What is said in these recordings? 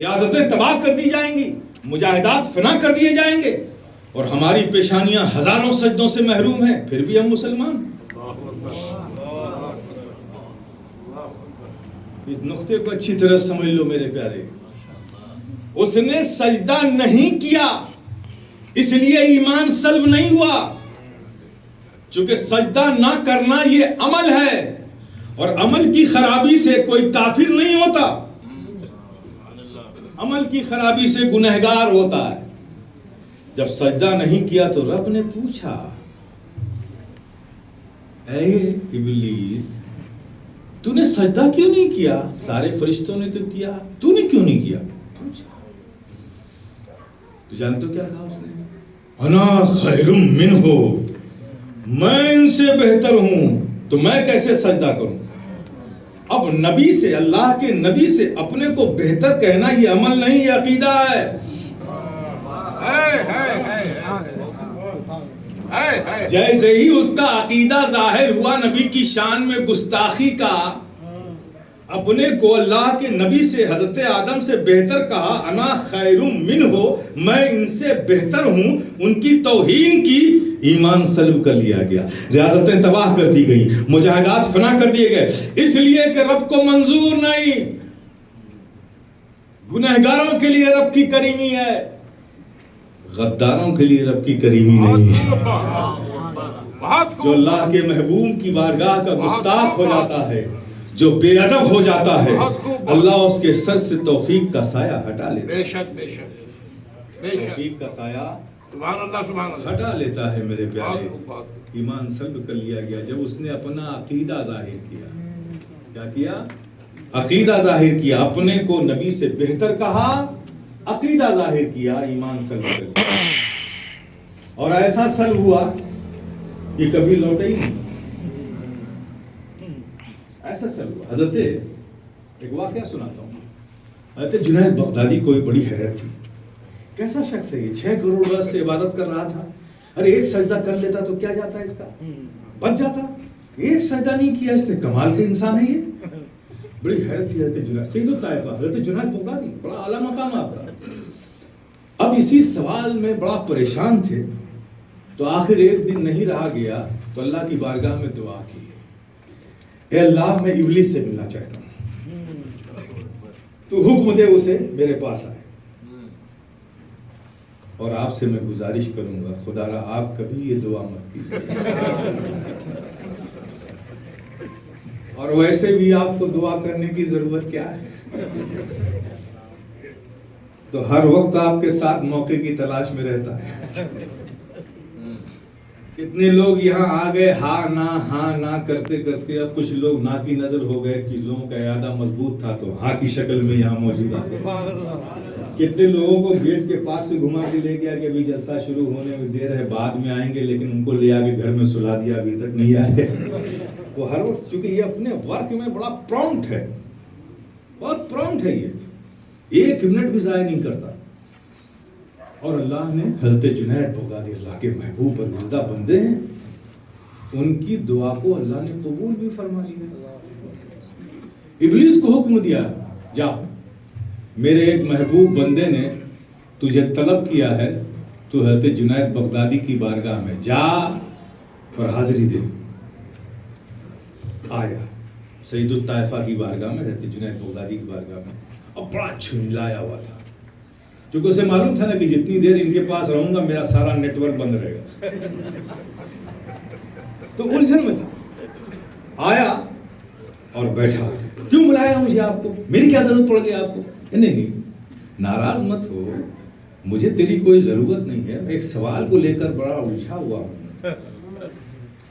ریاستیں تباہ کر دی جائیں گی، مجاہدات فنا کر دیے جائیں گے، اور ہماری پیشانیاں ہزاروں سجدوں سے محروم ہیں، پھر بھی ہم مسلمان۔ اس نقطے کو اچھی طرح سمجھ لو میرے پیارے، اس نے سجدہ نہیں کیا اس لیے ایمان سلب نہیں ہوا، چونکہ سجدہ نہ کرنا یہ عمل ہے، اور عمل کی خرابی سے کوئی کافر نہیں ہوتا، عمل کی خرابی سے گنہگار ہوتا ہے۔ جب سجدہ نہیں کیا تو رب نے پوچھا، اے ابلیس تو نے سجدہ کیوں نہیں کیا؟ سارے فرشتوں نے تو کیا، تو نے کیوں نہیں کیا؟ تو جانتے ہو کیا کہا اس نے؟ انا خیر منہ، میں ان سے بہتر ہوں، تو میں کیسے سجدہ کروں؟ اب نبی سے، اللہ کے نبی سے اپنے کو بہتر کہنا یہ عمل نہیں، یہ عقیدہ ہے۔ جیسے ہی اس کا عقیدہ ظاہر ہوا نبی کی شان میں گستاخی کا، اپنے کو اللہ کے نبی سے، حضرت آدم سے بہتر کہا، انا خیر منہ، میں ان سے بہتر ہوں، ان کی توہین کی، ایمان سلب کر لیا گیا، ریاستیں تباہ کر دی گئی، مجاہدات فنا کر دیے گئے، اس لیے کہ رب کو منظور نہیں۔ گنہگاروں کے لیے رب کی کریمی ہے، غداروں کے لیے رب کی کریمی نہیں ہے۔ جو اللہ کے محبوب کی بارگاہ کا گستاخ ہو جاتا ہے، جو بے ادب ہو جاتا ہے، اللہ اس کے سر سے توفیق کا سایہ ہٹا لیتا ہے۔ بے شک بے شک توفیق کا سایہ سبحان اللہ ہٹا لیتا ہے میرے پیارے۔ ایمان سلب کر لیا گیا جب اس نے اپنا عقیدہ ظاہر کیا۔ کیا کیا؟ عقیدہ ظاہر کیا، اپنے کو نبی سے بہتر کہا، عقیدہ ظاہر کیا، ایمان سلب کر لیا، اور ایسا سلب ہوا یہ کبھی لوٹے ہی نہیں، ایسا سلب ہوا۔ حضرت ایک واقعہ سناتا ہوں، حضرت جنید بغدادی کوئی بڑی حیرت تھی، کیسا شخص ہے یہ، 6 کروڑ برس سے عبادت کر رہا تھا، ارے ایک سجدہ کر لیتا تو کیا جاتا ہے اس کا، بچ جاتا، ایک سجدہ نہیں کیا اس نے، کمال کا انسان ہے یہ۔ بڑی حیرت تھی حضرت جنید، سید الطائفہ حضرت جنید بغدادی، بڑا اعلیٰ مقام آپ کا۔ اب اسی سوال میں بڑا پریشان تھے، تو آخر ایک دن نہیں رہا گیا تو اللہ کی بارگاہ میں دعا کی، اے اللہ میں ابلیس سے ملنا چاہتا ہوں، تو حکم دے اسے میرے پاس آئے، اور آپ سے میں گزارش کروں گا خدا را آپ کبھی یہ دعا مت کیجیے، اور ویسے بھی آپ کو دعا کرنے کی ضرورت کیا ہے، تو ہر وقت آپ کے ساتھ موقع کی تلاش میں رہتا ہے۔ کتنے لوگ یہاں آ گئے ہاں نہ کرتے کرتے، اب کچھ لوگ نہ کی نظر ہو گئے، کچھ لوگوں کا ارادہ مضبوط تھا تو ہاں کی شکل میں یہاں موجود ہے۔ کتنے لوگوں کو گیٹ کے پاس سے گھما کے لے گیا کہ ابھی جلسہ شروع ہونے میں دیر ہے، بعد میں آئیں گے، لیکن ان کو لے آ کے گھر میں سلا دیا، ابھی تک نہیں آئے۔ وہ ہر وقت چونکہ یہ اپنے ورک میں بڑا پرامپٹ ہے، بہت پرامپٹ ہے، یہ ایک منٹ بھی ضائع نہیں کرتا۔ اور اللہ نے حضرت جنید بغدادی اللہ کے محبوب اور برگزیدہ بندے ہیں، ان کی دعا کو اللہ نے قبول بھی فرما لیا۔ ابلیس کو حکم دیا، جا میرے ایک محبوب بندے نے تجھے طلب کیا ہے، تو حضرت جنید بغدادی کی بارگاہ میں جا اور حاضری دے۔ آیا سید الطائفہ کی بارگاہ میں، حضرت جنید بغدادی کی بارگاہ میں، اب بڑا جھنجلایا ہوا تھا، کیونکہ اسے معلوم تھا نا کہ جتنی دیر ان کے پاس رہوں گا میرا سارا نیٹ ورک بند رہے گا، تو الجھن میں تھا۔ آیا اور بیٹھا، کیوں بلایا مجھے آپ کو، میری کیا ضرورت پڑ گئی آپ کو؟ نہیں ناراض مت ہو، مجھے تیری کوئی ضرورت نہیں ہے، میں ایک سوال کو لے کر بڑا الجھا ہوا ہوں،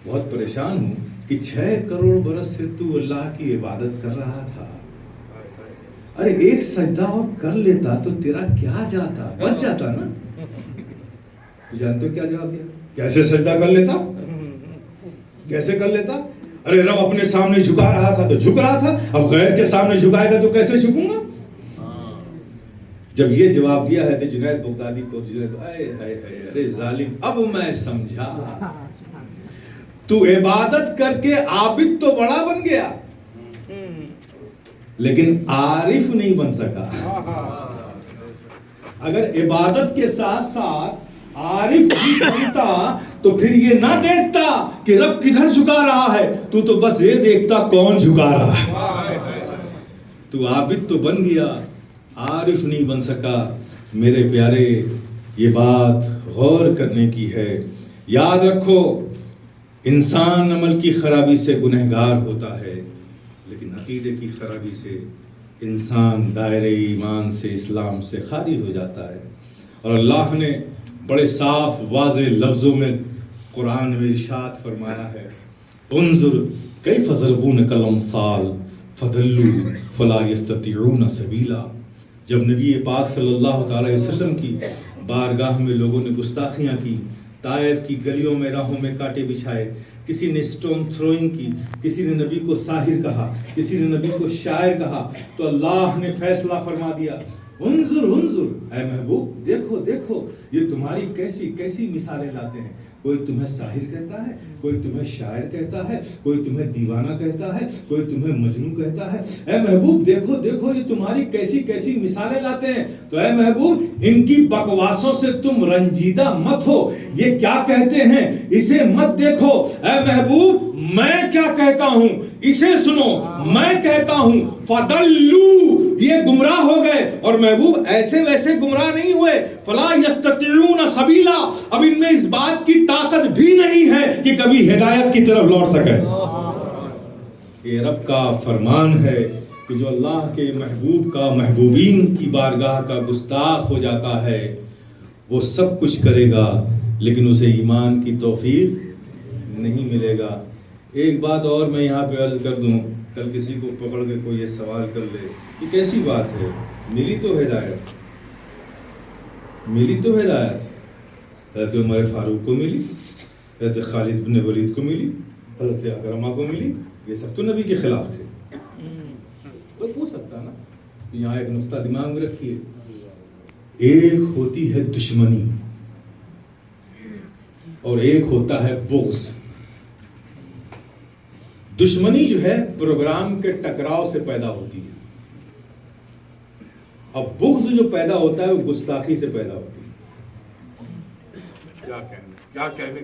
بہت پریشان ہوں کہ 6 کروڑ برس سے تو اللہ کی عبادت کر رہا تھا، ارے ایک سجدہ اور کر لیتا تو تیرا کیا جاتا، بچ جاتا نا۔ جانتے ہو کیا جواب دیا؟ کیسے سجدہ کر لیتا، کیسے کر لیتا؟ ارے رب اپنے سامنے جھکا رہا تھا تو جھک رہا تھا، اب غیر کے سامنے جھکائے گا تو کیسے جھکوں گا؟ جب یہ جواب دیا ہے تو جنید بغدادی کو، ارے ظالم، اب میں سمجھا، تو عبادت کر کے عابد تو بڑا بن گیا لیکن عارف نہیں بن سکا۔ اگر عبادت کے ساتھ ساتھ عارف بھی بنتا تو پھر یہ نہ دیکھتا کہ رب کدھر جھکا رہا ہے، تو بس یہ دیکھتا کون جھکا رہا ہے۔ تو عابد تو بن گیا، عارف نہیں بن سکا۔ میرے پیارے، یہ بات غور کرنے کی ہے۔ یاد رکھو، انسان عمل کی خرابی سے گنہگار ہوتا ہے، لیکن عقیدے کی خرابی سے انسان دائرہ ایمان سے، اسلام سے خارج ہو جاتا ہے۔ اور اللہ نے بڑے صاف واضح لفظوں میں قرآن میں ارشاد فرمایا ہے، انظر کیف ضربونک الامثال فضلوا فلا یستطیعون سبیلا۔ جب نبی پاک صلی اللہ تعالی وسلم کی بارگاہ میں لوگوں نے گستاخیاں کی، طائف کی گلیوں میں راہوں میں کانٹے بچھائے، کسی نے سٹون تھروئنگ کی، کسی نے نبی کو ساحر کہا، کسی نے نبی کو شاعر کہا، تو اللہ نے فیصلہ فرما دیا، انظر انظر، اے محبوب دیکھو دیکھو یہ تمہاری کیسی کیسی مثالیں لاتے ہیں۔ کوئی تمہیں ساحر کہتا ہے، کوئی تمہیں شاعر کہتا ہے، کوئی تمہیں دیوانہ کہتا ہے، کوئی تمہیں مجنون کہتا ہے۔ اے محبوب دیکھو دیکھو یہ تمہاری کیسی کیسی مثالیں لاتے ہیں۔ تو اے محبوب ان کی بکواسوں سے تم رنجیدہ مت ہو، یہ کیا کہتے ہیں اسے مت دیکھو۔ اے محبوب میں کیا کہتا ہوں اسے سنو، میں کہتا ہوں فَضَلُّوا، یہ گمراہ ہو گئے۔ اور محبوب ایسے ویسے گمراہ نہیں ہوئے، فَلَا يَسْتَطِيعُونَ سَبِيلًا، اب ان میں اس بات کی طاقت بھی نہیں ہے کہ کبھی ہدایت کی طرف لوٹ سکے۔ یہ رب کا فرمان ہے کہ جو اللہ کے محبوب کا، محبوبین کی بارگاہ کا گستاخ ہو جاتا ہے، وہ سب کچھ کرے گا لیکن اسے ایمان کی توفیق نہیں ملے گا۔ ایک بات اور میں یہاں پہ عرض کر دوں، کل کسی کو پکڑ کے کوئی یہ سوال کر لے کہ کیسی بات ہے، ملی تو ہدایت، ملی تو ہدایت، حضرت عمر فاروق کو ملی، حضرت خالد بن ولید کو ملی، حضرت اکرمہ کو ملی، یہ سب تو نبی کے خلاف تھے۔ کوئی پوچھ سکتا نا؟ تو یہاں ایک نقطہ دماغ میں رکھیے، ایک ہوتی ہے دشمنی اور ایک ہوتا ہے بغض۔ دشمنی جو ہے پروگرام کے ٹکراؤ سے پیدا ہوتی ہے، اور بغض جو پیدا ہوتا ہے وہ گستاخی سے پیدا ہوتی ہے۔ کیا کہنے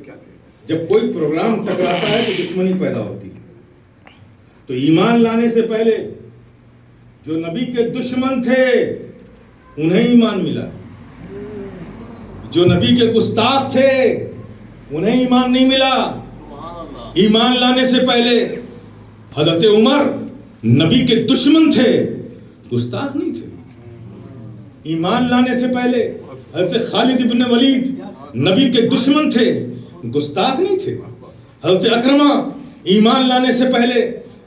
جب کوئی پروگرام ٹکراتا ہے تو دشمنی پیدا ہوتی ہے۔ تو ایمان لانے سے پہلے جو نبی کے دشمن تھے انہیں ایمان ملا، جو نبی کے گستاخ تھے انہیں ایمان نہیں ملا۔ ایمان لانے سے پہلے حضرت عمر نبی کے دشمن تھے، گستاخ نہیں تھے۔ ایمان لانے سے پہلے حضرت خالد بن ولید نبی کے دشمن تھے، گستاخ نہیں تھے۔ حضرت اکرمہ ایمان لانے سے پہلے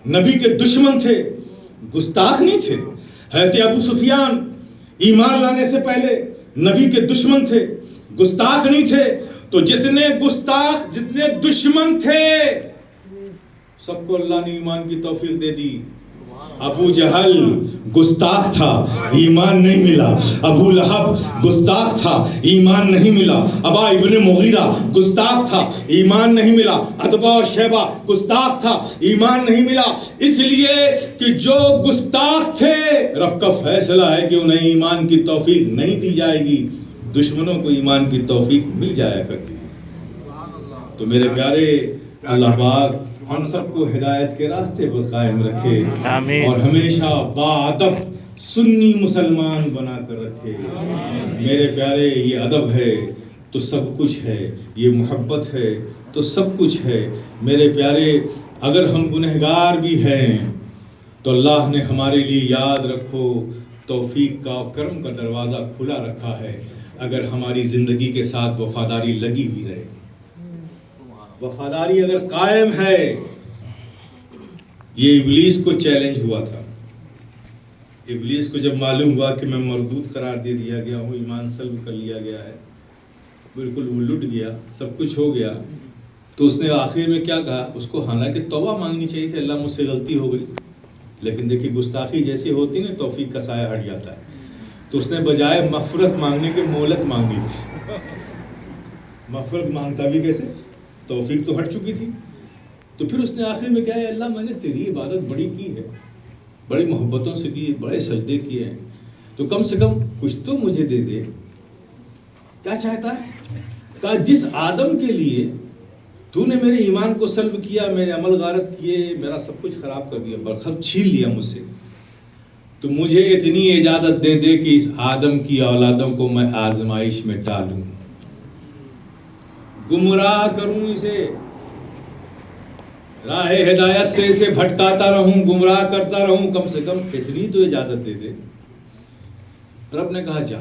نبی کے دشمن تھے، گستاخ نہیں تھے۔ حضرت ابو سفیان ایمان لانے سے پہلے نبی کے دشمن تھے، گستاخ نہیں تھے۔ تو جتنے گستاخ، جتنے دشمن تھے، سب کو اللہ نے ایمان کی توفیق دے دی۔ ابو جہل گستاخ تھا، ایمان نہیں ملا۔ ابو لہب گستاخ تھا، ایمان نہیں ملا۔ ابا ابن مغیرہ گستاخ تھا، ایمان نہیں ملا۔ عتبہ و شیبہ گستاخ تھا، ایمان نہیں ملا۔ اس لیے کہ جو گستاخ تھے، رب کا فیصلہ ہے کہ انہیں ایمان کی توفیق نہیں دی جائے گی، دشمنوں کو ایمان کی توفیق مل جایا کرتی ہے۔ تو میرے پیارے، اللہ پاک ہم سب کو ہدایت کے راستے پر قائم رکھے، اور ہمیشہ باادب سنی مسلمان بنا کر رکھے۔ میرے پیارے، یہ ادب ہے تو سب کچھ ہے، یہ محبت ہے تو سب کچھ ہے۔ میرے پیارے، اگر ہم گنہگار بھی ہیں تو اللہ نے ہمارے لیے، یاد رکھو، توفیق کا اور کرم کا دروازہ کھلا رکھا ہے، اگر ہماری زندگی کے ساتھ وفاداری لگی ہوئی رہے، وفاداری اگر قائم ہے۔ یہ ابلیس کو چیلنج ہوا تھا، ابلیس کو جب معلوم ہوا کہ میں مردود قرار دے دیا گیا ہوں، ایمان سلب کر لیا گیا ہے، بالکل وہ لٹ گیا، سب کچھ ہو گیا، تو اس نے آخر میں کیا کہا؟ اس کو حالانکہ توبہ مانگنی چاہیے تھی، اللہ مجھ سے غلطی ہو گئی، لیکن دیکھیے گستاخی جیسی ہوتی نا، توفیق کا سایہ ہٹ جاتا ہے۔ تو اس نے بجائے مغفرت مانگنے کے مہلت مانگی۔ مغفرت مانگتا بھی کیسے؟ توفیق تو ہٹ چکی تھی۔ تو پھر اس نے آخر میں کہا، اللہ میں نے تیری عبادت بڑی کی ہے، بڑی محبتوں سے کی، بڑے سجدے کیے ہیں، تو کم سے کم کچھ تو مجھے دے دے. کیا چاہتا ہے؟ کہا جس آدم کے لیے تو نے میرے ایمان کو سلب کیا، میرے عمل غارت کیے، میرا سب کچھ خراب کر دیا، برخب چھین لیا مجھ سے، تو مجھے اتنی اجازت دے دے کہ اس آدم کی اولادوں کو میں آزمائش میں ڈالوں، گمراہ کروں، اسے راہ ہدایت سے اسے بھٹکاتا رہوں، گمراہ کرتا رہوں، کم سے کم اتنی تو اجازت دے دے. رب نے کہا جا.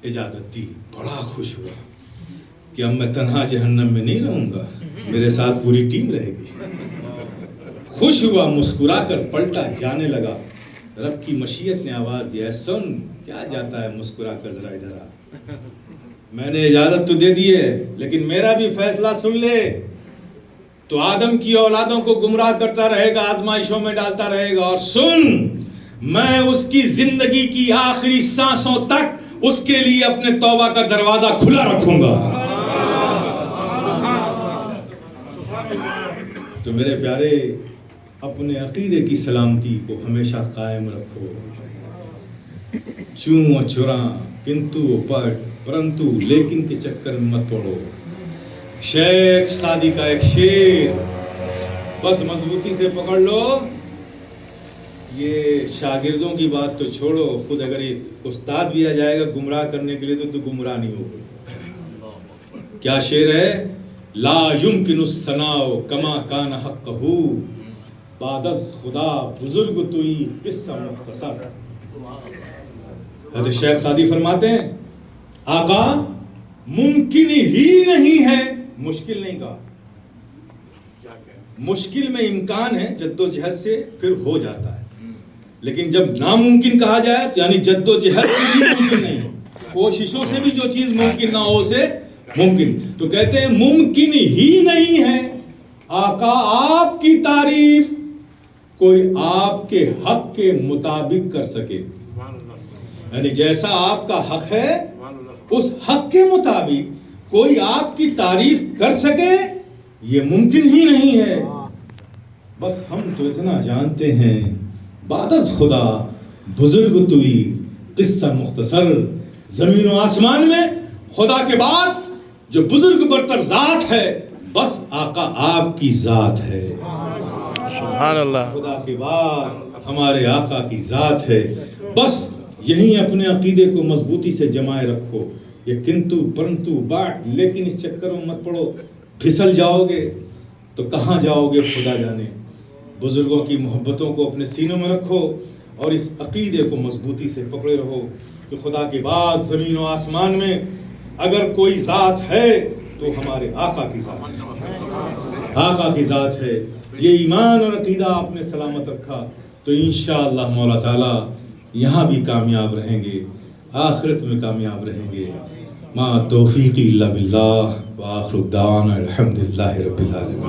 اجازت دی. بڑا خوش ہوا کہ اب میں تنہا جہنم میں نہیں رہوں گا، میرے ساتھ پوری ٹیم رہے گی. خوش ہوا، مسکرا کر پلٹا، جانے لگا. رب کی مشیت نے آواز دیا، سن کیا جاتا ہے مسکرا کر، ذرا ادھر آ، میں نے اجازت تو دے دی ہے لیکن میرا بھی فیصلہ سن لے. تو آدم کی اولادوں کو گمراہ کرتا رہے گا، آزمائشوں میں ڈالتا رہے گا، اور سن میں اس کی زندگی کی آخری سانسوں تک اس کے لیے اپنے توبہ کا دروازہ کھلا رکھوں گا. تو میرے پیارے، اپنے عقیدے کی سلامتی کو ہمیشہ قائم رکھو. چوں و چراں، کنتو و پرنتو لیکن کے چکر میں مت پڑو. شیخ سعدی کا ایک شعر بس مضبوطی سے پکڑ لو. یہ شاگردوں کی بات تو چھوڑو، خود اگر ایک استاد بھی آ جائے گا گمراہ کرنے کے لیے تو گمراہ نہیں ہوگا. کیا شعر ہے؟ لا یمکن الثناء کما کان حقہ، بعد از خدا بزرگ توئی قصہ مختصر. حضرت شیخ سعدی فرماتے ہیں آقا ممکن ہی نہیں ہے، مشکل نہیں کہا، مشکل میں امکان ہے، جد و جہد سے پھر ہو جاتا ہے، لیکن جب ناممکن کہا جائے تو یعنی جد و جہد سے بھی ممکن نہیں، کوششوں سے بھی جو چیز ممکن نہ ہو اسے ممکن. تو کہتے ہیں ممکن ہی نہیں ہے آقا آپ کی تعریف کوئی آپ کے حق کے مطابق کر سکے. یعنی جیسا آپ کا حق ہے اس حق کے مطابق کوئی آپ کی تعریف کر سکے، یہ ممکن ہی نہیں ہے. بس ہم تو اتنا جانتے ہیں، بعد از خدا بزرگ توئی قصہ مختصر. زمین و آسمان میں خدا کے بعد جو بزرگ برتر ذات ہے بس آقا آپ کی ذات ہے. سبحان اللہ. خدا کے بعد ہمارے آقا کی ذات ہے. بس یہیں اپنے عقیدے کو مضبوطی سے جمائے رکھو. یہ کنتو پرنتو باٹ لیکن اس چکروں میں مت پڑو، پھسل جاؤ گے تو کہاں جاؤ گے خدا جانے. بزرگوں کی محبتوں کو اپنے سینوں میں رکھو اور اس عقیدے کو مضبوطی سے پکڑے رہو کہ خدا کے بعد زمین و آسمان میں اگر کوئی ذات ہے تو ہمارے آقا کی ذات ہے، آقا کی ذات ہے. یہ ایمان اور عقیدہ آپ نے سلامت رکھا تو انشاءاللہ مولا تعالیٰ یہاں بھی کامیاب رہیں گے، آخرت میں کامیاب رہیں گے. ما توفیقی الا باللہ وآخر الدعوانا الحمدللہ رب العالمین.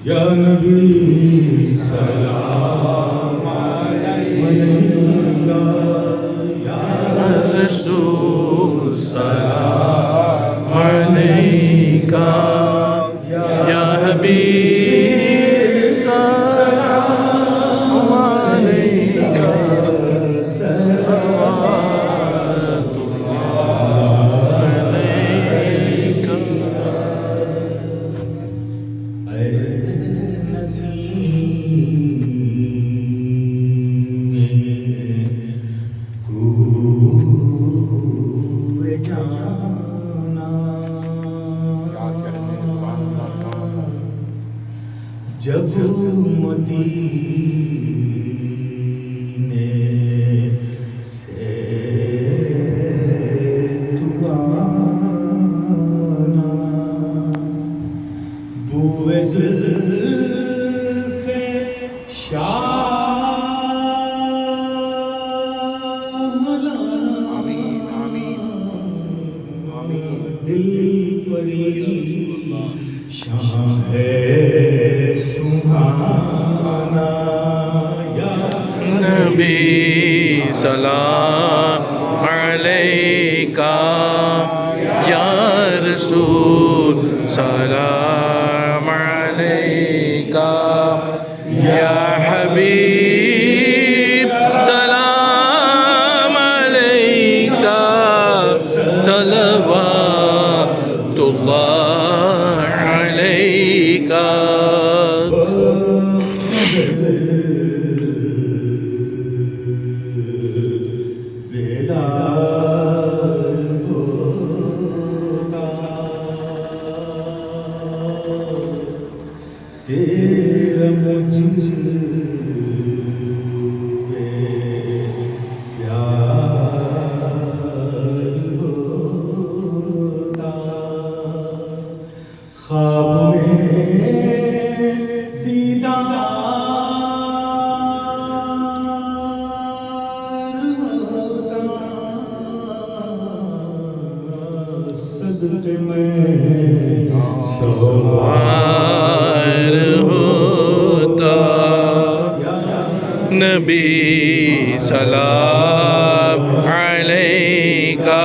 یا نبی سلام علیکہ، یا رسول سلام علیکہ، یا حبیب سلام علیکہ، صلوات اللہ علیکہ. جب مدینے سے تو آنا، بوئے زلف شاہ لانا، دل پری شاں ہے سبحانہ یا نبی سلام علیکہ یا رسول سلام علیکہ یا حبیب سلام علیکہ صلوات اللہ علیکہ تیرا مجھ پہ پیار ہوتا خواب میں دیدار ہوتا صدقے میں سوار ہوتا نبی سلام علیکہ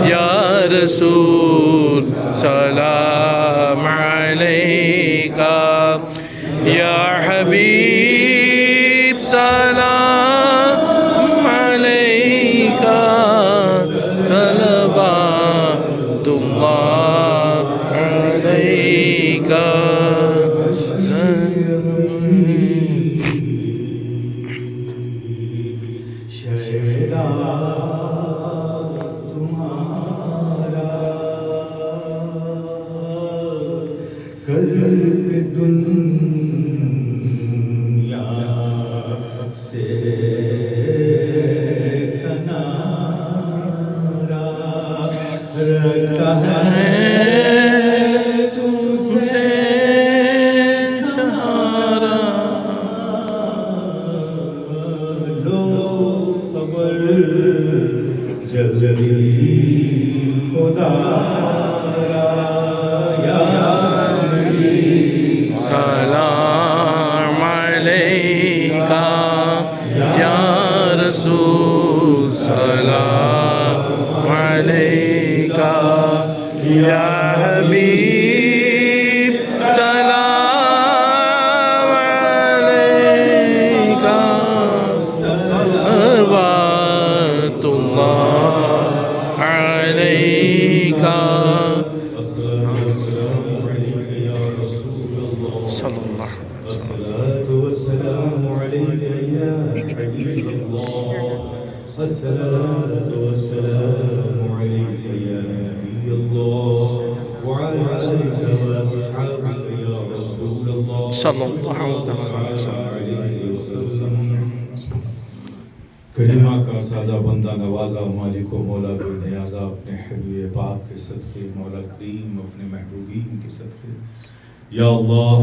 یا رسول سلام علیکہ یا حبیب سلام علیکہ صلوات اللہ علیکہ شہدا تمہارا کر کے دنیا سے کنارا رکھتا ہے تم سے سہارا لو خبر جلدی خدا یا سلام علیکہ یا رسول سلام علیکہ یا حبیب سلام علیکہ صلوات اللہ علیکہ صلی اللہ الصلاة والسلام عليك يا حبيب الله الصلاة والسلام عليك يا نبي الله وعلى آلك وأصحابك يا رسول الله صلى الله عليه وسلم کلمہ کا سازہ بندہ نوازا مالک و مولا بے نیازا اپنے حبیب پاک کے صدقے مولا کریم اپنے محبوبین کے صدقے یا اللہ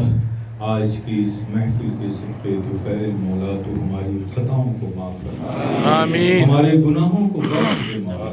آج کی اس محفل کے صدقے طفیل مولا تو ہماری خطاؤں کو معاف فرما آمین ہمارے گناہوں کو بخش دے مولا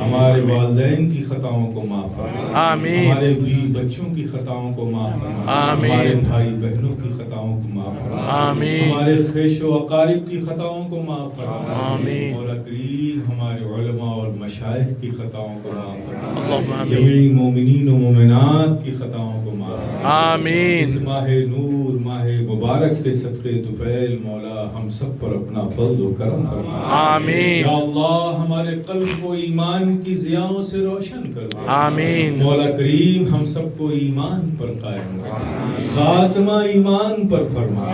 ہمارے والدین کی خطاؤں کو معاف فرما آمین ہمارے بیوی بچوں کی خطاؤں کو معاف فرما آمین ہمارے بھائی بہنوں کی خطاؤں کو معاف فرما آمین ہمارے خیش و اقارب کی خطاؤں کو معاف فرما آمین مولا کریم ہمارے علماء اور مشائخ کی خطاؤں کو معاف فرما اللہم آمین جمیع مومنین و مومنات کی خطاؤں کو معاف فرما آمین اس ماہ نور ماہ مبارک کے صدقے طفیل مولا ہم سب پر اپنا فضل و کرم فرما آمین یا اللہ ہمارے قلب کو ایمان کی ضیاؤں سے روشن کر دے آمین مولا کریم ہم سب کو ایمان پر قائم رکھ خاتمہ ایمان پر فرما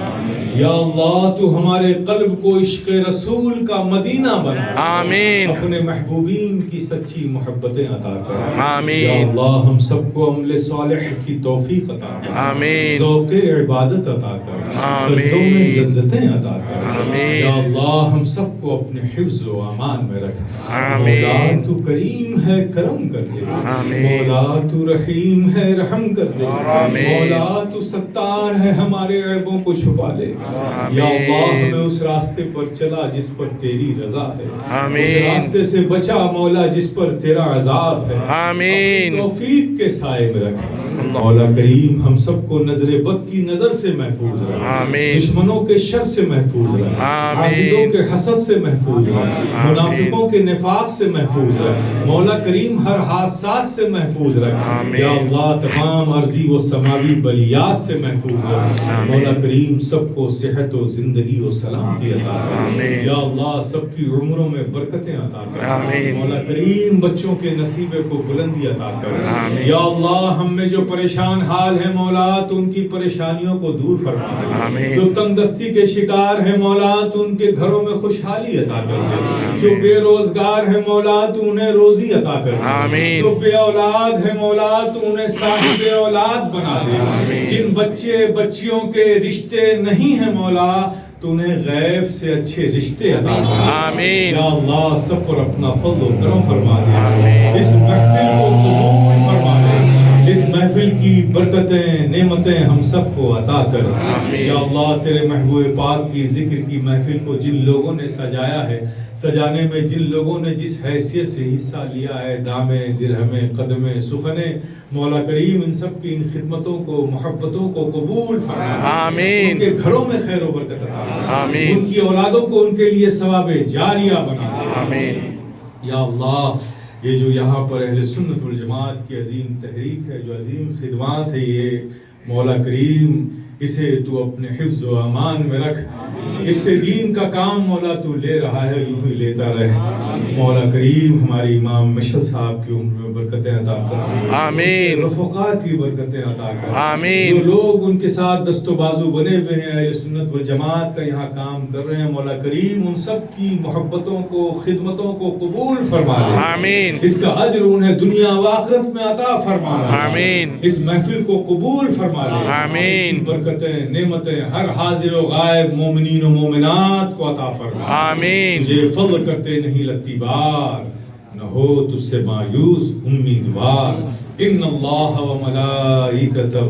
یا اللہ تو ہمارے قلب کو عشق رسول کا مدینہ بنا آمین اپنے محبوبین کی سچی محبتیں عطا کر آمین یا اللہ ہم سب کو عمل صالح کی توفیق عطا کر آمین ذوق عبادت عطا کر آمین سجدوں میں لذتیں عطا کر آمین یا اللہ ہم سب کو اپنے حفظ و امان میں رکھ آمین مولا تو کریم ہے کرم کر دے آمین مولا تو رحیم ہے رحم کر دے آمین مولا تو ستار ہے ہمارے عیبوں کو چھپا لے آمین یا اللہ ہمیں اس راستے پر چلا جس پر تیری رضا ہے آمین اس راستے سے بچا مولا جس پر تیرا عذاب ہے آمین اپنی توفیق کے سائے میں رکھ مولا کریم ہم سب کو نظر بد کی نظر سے محفوظ رکھ، آمین، دشمنوں کے شر سے محفوظ رکھ، آمین، حاسدوں کے حسد سے محفوظ رکھ، آمین، منافقوں کے نفاق سے محفوظ رکھ، مولا کریم ہر حادثات سے محفوظ رکھ، آمین، یا اللہ تمام عرضی و سماوی بلیات سے محفوظ رکھ، آمین، مولا کریم سب کو صحت و زندگی و سلامتی عطا کر، آمین، یا اللہ سب کی عمروں میں برکتیں عطا کر، آمین، مولا کریم بچوں کے نصیبے کو بلندی عطا کر، آمین، یا اللہ ہم میں جو پریشان حال ہے مولا تو ان کی پریشانیوں کو دور فرما دے، آمین، جو تنگ دستی کے شکار ہے مولا تو ان کے گھروں میں خوشحالی عطا کر دے، جو بے روزگار ہے مولا تو انہیں روزی عطا کر دے، آمین، جو بے اولاد ہے مولا تو انہیں صاحب اولاد بنا دے، آمین، جن بچے بچیوں کے رشتے نہیں ہیں مولا تو انہیں غیب سے اچھے رشتے عطا کر، آمین، یا اللہ سب پر اپنا فضل و کرم فرما دے، آمین، اس محفل کو قبول فرما دے، اس محفل کی برکتیں نعمتیں ہم سب کو عطا کر، آمین، یا اللہ تیرے محبوب پاک کی ذکر کی محفل کو جن لوگوں نے سجایا ہے، سجانے میں جن لوگوں نے جس حیثیت سے حصہ لیا ہے، دامیں درہمیں قدمیں سخنیں، مولا کریم ان سب کی ان خدمتوں کو محبتوں کو قبول فرما دے، آمین، ان کے گھروں میں خیر و برکت عطا کر، آمین، ان کی اولادوں کو ان کے لیے ثواب جاریہ بنا دے، آمین، یا اللہ یہ جو یہاں پر اہل سنت والجماعت کی عظیم تحریک ہے، جو عظیم خدمات ہے، یہ مولا کریم اسے تو اپنے حفظ و امان میں رکھ، اس سے دین کا کام مولا تو لے رہا ہے، یوں ہی لیتا رہے، مولا کریم ہمارے امام مشہد صاحب کی عمر میں برکتیں عطا کر، آمین، رفقا کی برکتیں عطا کر، آمین، جو لوگ ان کے ساتھ دست و بازو بنے ہوئے ہیں، اہل سنت والجماعت کا یہاں کام کر رہے ہیں، مولا کریم ان سب کی محبتوں کو خدمتوں کو قبول فرما لے، آمین، اس کا اجر انہیں دنیا و آخرت میں عطا فرما لے، آمین، اس محفل کو قبول فرما لے، آمین، اس کی برکتیں نعمتیں ہر حاضر و غائب مومنین و مومنات کو عطا فرما، آمین، تجھے فضل کرتے نہیں لگتی بار، نہ ہو تجھ سے مایوس امیدوار، ان اللہ و ملائکتہ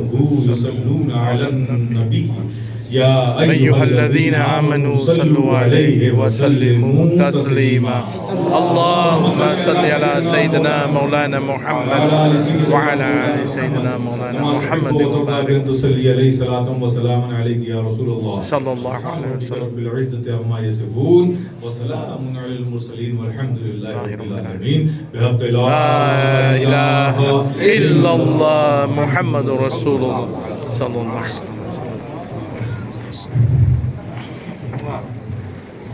یصلون علی النبی یا ایہا الذین آمنوا صلوا علیہ وسلموا تسلیما، اللهم صل على سيدنا مولانا محمد وعلى آل سيدنا مولانا محمد وبارك تصلی علیہ صلاة و سلام علیک یا رسول اللہ صلی اللہ علیہ وسلم. رب العزت عما یصفون وسلام علی المرسلین والحمد للہ رب العالمین بحق لا لا الہ إله إلا الله محمد رسول الله صلى الله عليه وسلم.